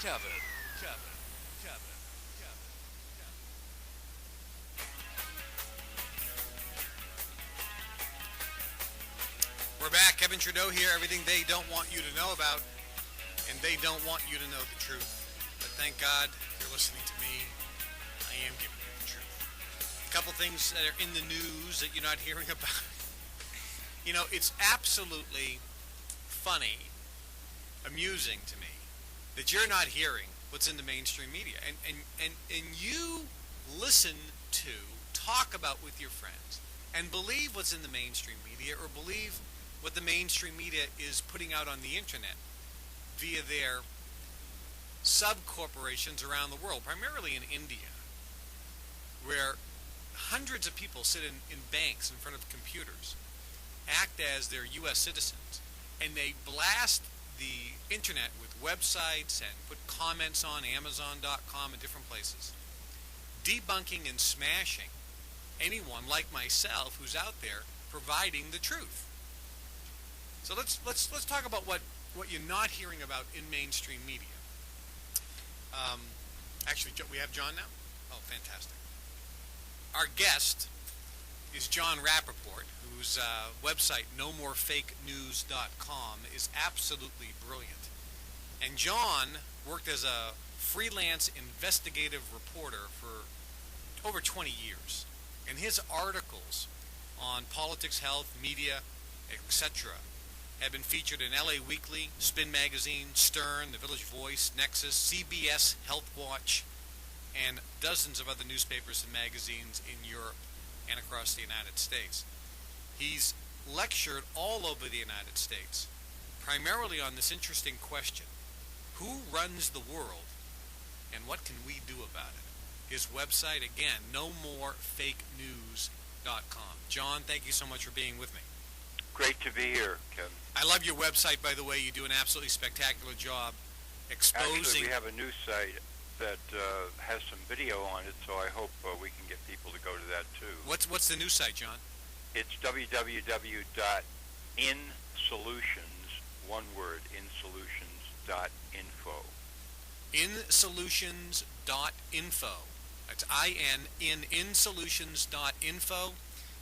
Kevin, Kevin, Kevin, Kevin. We're back. Kevin Trudeau here. Everything they don't want you to know about, and they don't want you to know the truth. But thank God you're listening to me. I am giving you the truth. A couple things that are in the news that you're not hearing about. You know, it's absolutely funny, amusing to me that you're not hearing what's in the mainstream media. And you listen to, talk about with your friends, and believe what's in the mainstream media, or believe what the mainstream media is putting out on the internet via their sub-corporations around the world, primarily in India, where hundreds of people sit in banks in front of computers, act as their U.S. citizens, and they blast the internet with websites and put comments on Amazon.com and different places, debunking and smashing anyone like myself who's out there providing the truth. So let's talk about what you're not hearing about in mainstream media. Actually, we have Jon now? Oh, fantastic. Our guest is Jon Rappoport, whose website, nomorefakenews.com, is absolutely brilliant. And Jon worked as a freelance investigative reporter for over 20 years. And his articles on politics, health, media, etc. have been featured in LA Weekly, Spin Magazine, Stern, The Village Voice, Nexus, CBS, Health Watch, and dozens of other newspapers and magazines in Europe and across the United States. He's lectured all over the United States, primarily on this interesting question: who runs the world, and what can we do about it? His website, again, nomorefakenews.com. Jon, thank you so much for being with me. Great to be here, Kevin. I love your website, by the way. You do an absolutely spectacular job exposing... Actually, we have a new site that has some video on it, so I hope we can get people to go to that, too. What's the new site, Jon? It's www.insolutions, one word, insolutions.info. Insolutions.info. That's insolutions.info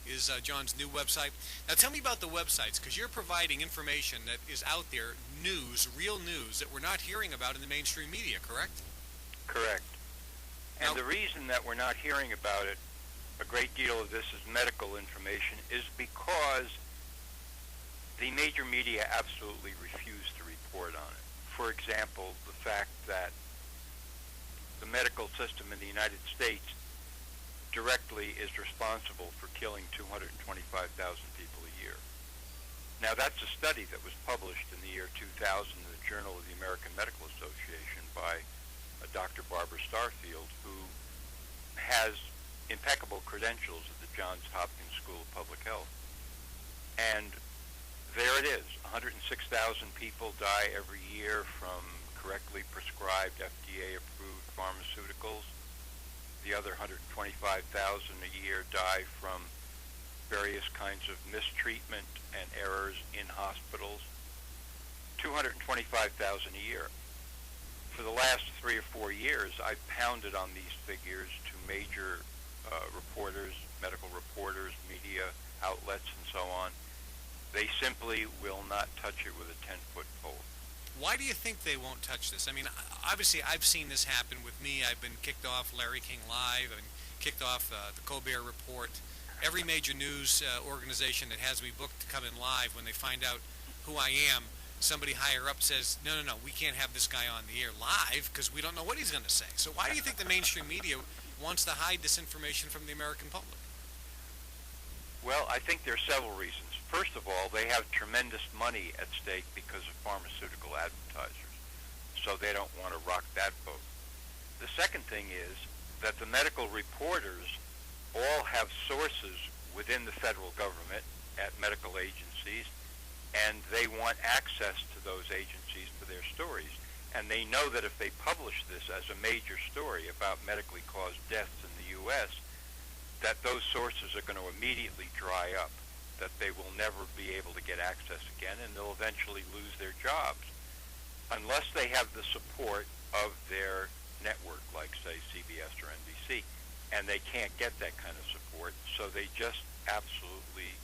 is Jon's new website. Now tell me about the websites, because you're providing information that is out there, news, real news, that we're not hearing about in the mainstream media, correct? Correct. And Now, the reason that we're not hearing about it, a great deal of this is medical information, is because the major media absolutely refuse to report on it. For example, the fact that the medical system in the United States directly is responsible for killing 225,000 people a year. Now, that's a study that was published in the year 2000 in the Journal of the American Medical Association by Dr. Barbara Starfield, who has impeccable credentials at the Johns Hopkins School of Public Health. And there it is. 106,000 people die every year from correctly prescribed FDA-approved pharmaceuticals. The other 125,000 a year die from various kinds of mistreatment and errors in hospitals. 225,000 a year. For the last 3 or 4 years, I've pounded on these figures to major reporters, medical reporters, media outlets, and so on. They simply will not touch it with a 10-foot pole. why do you think they won't touch this? I mean, obviously, I've seen this happen with me. I've been kicked off Larry King Live. I've been kicked off the Colbert Report. Every major news organization that has me booked to come in live, when they find out who I am, somebody higher up says, no, we can't have this guy on the air live because we don't know what he's going to say. So why do you think the mainstream media wants to hide this information from the American public? Well, I think there are several reasons. First of all, they have tremendous money at stake because of pharmaceutical advertisers, so they don't want to rock that boat. The second thing is that the medical reporters all have sources within the federal government at medical agencies, and they want access to those agencies for their stories. And they know that if they publish this as a major story about medically caused deaths in the U.S., that those sources are going to immediately dry up, that they will never be able to get access again, and they'll eventually lose their jobs. Unless they have the support of their network, like, say, CBS or NBC, and they can't get that kind of support, so they just absolutely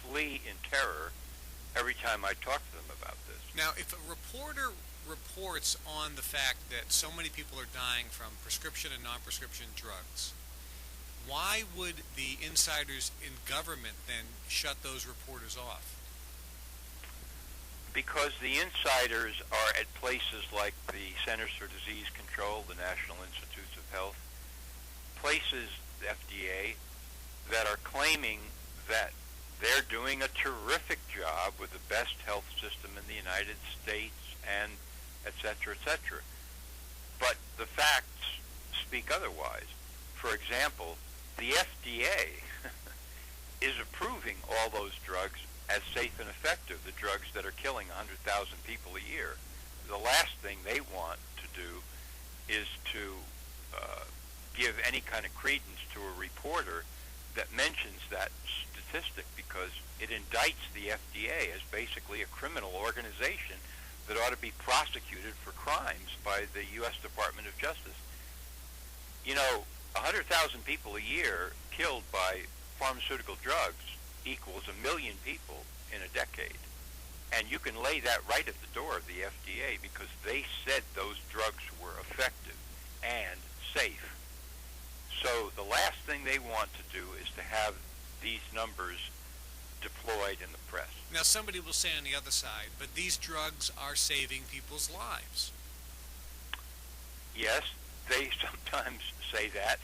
flee in terror every time I talk to them about this. Now, if a reporter reports on the fact that so many people are dying from prescription and non-prescription drugs, why would the insiders in government then shut those reporters off? Because the insiders are at places like the Centers for Disease Control, the National Institutes of Health, places, the FDA, that are claiming that they're doing a terrific job with the best health system in the United States, and et cetera, et cetera. But the facts speak otherwise. For example, the FDA is approving all those drugs as safe and effective, the drugs that are killing 100,000 people a year. The last thing they want to do is to give any kind of credence to a reporter that mentions that statistic, because it indicts the FDA as basically a criminal organization that ought to be prosecuted for crimes by the U.S. Department of Justice. You know, 100,000 people a year killed by pharmaceutical drugs equals 1 million people in a decade. And you can lay that right at the door of the FDA, because they said those drugs were effective and safe. So the last thing they want to do is to have these numbers deployed in the press. Now, somebody will say on the other side, but these drugs are saving people's lives. Yes, they sometimes say that.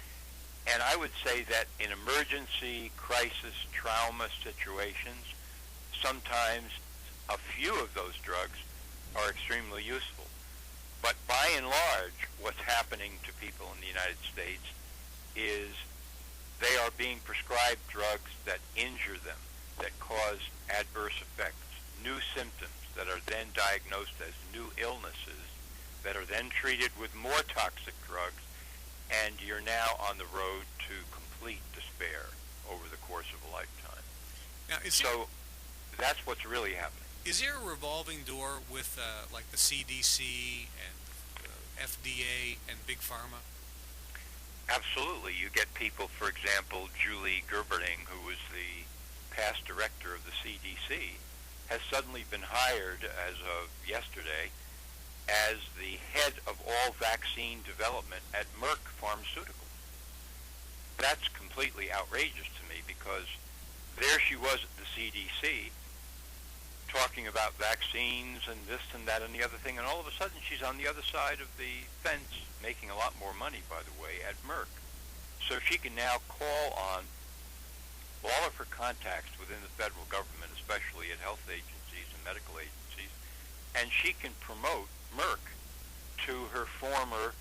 And I would say that in emergency, crisis, trauma situations, sometimes a few of those drugs are extremely useful. But by and large, what's happening to people in the United States is they are being prescribed drugs that injure them, that cause adverse effects, new symptoms that are then diagnosed as new illnesses, that are then treated with more toxic drugs, and you're now on the road to complete despair over the course of a lifetime. Now, So that's what's really happening. is there a revolving door with like the CDC and FDA and Big Pharma? Absolutely. You get people, for example, Julie Gerberding, who was the past director of the CDC, has suddenly been hired as of yesterday as the head of all vaccine development at Merck Pharmaceuticals. That's completely outrageous to me, because there she was at the CDC talking about vaccines and this and that and the other thing, and all of a sudden she's on the other side of the fence, making a lot more money, by the way, at Merck. So she can now call on all of her contacts within the federal government, especially at health agencies and medical agencies, and she can promote Merck to her former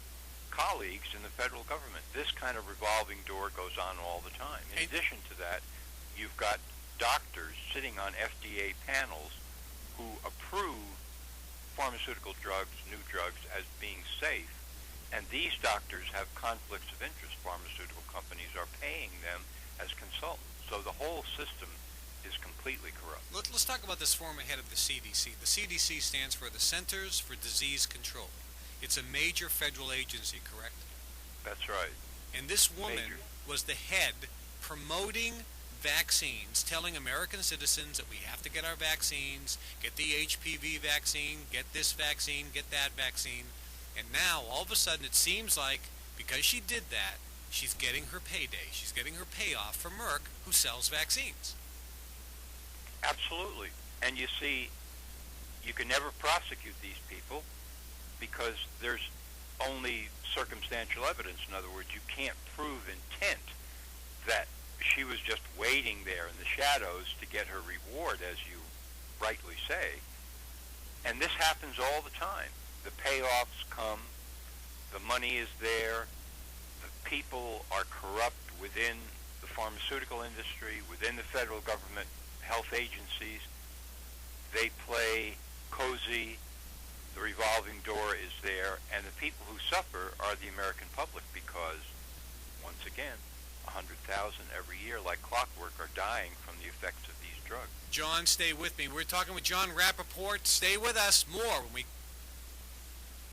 colleagues in the federal government. This kind of revolving door goes on all the time. In addition to that, you've got doctors sitting on FDA panels who approve pharmaceutical drugs, new drugs, as being safe, and these doctors have conflicts of interest. Pharmaceutical companies are paying them as consultants. So the whole system is completely corrupt. Let's talk about this former head of the CDC. The CDC stands for the Centers for Disease Control. It's a major federal agency, correct? That's right. And this woman Major. was the head promoting vaccines, telling American citizens that we have to get our vaccines, get the HPV vaccine, get this vaccine, get that vaccine. And now, all of a sudden, it seems like because she did that, she's getting her payday. She's getting her payoff from Merck, who sells vaccines. Absolutely. And you see, you can never prosecute these people because there's only circumstantial evidence. In other words, you can't prove intent, that she was just waiting there in the shadows to get her reward, as you rightly say. And this happens all the time. The payoffs come, the money is there, the people are corrupt within the pharmaceutical industry, within the federal government, health agencies. They play cozy, the revolving door is there, and the people who suffer are the American public, because, once again, 100,000 every year, like clockwork, are dying from the effects of these drugs. Jon, stay with me. We're talking with Jon Rappoport. Stay with us. More when we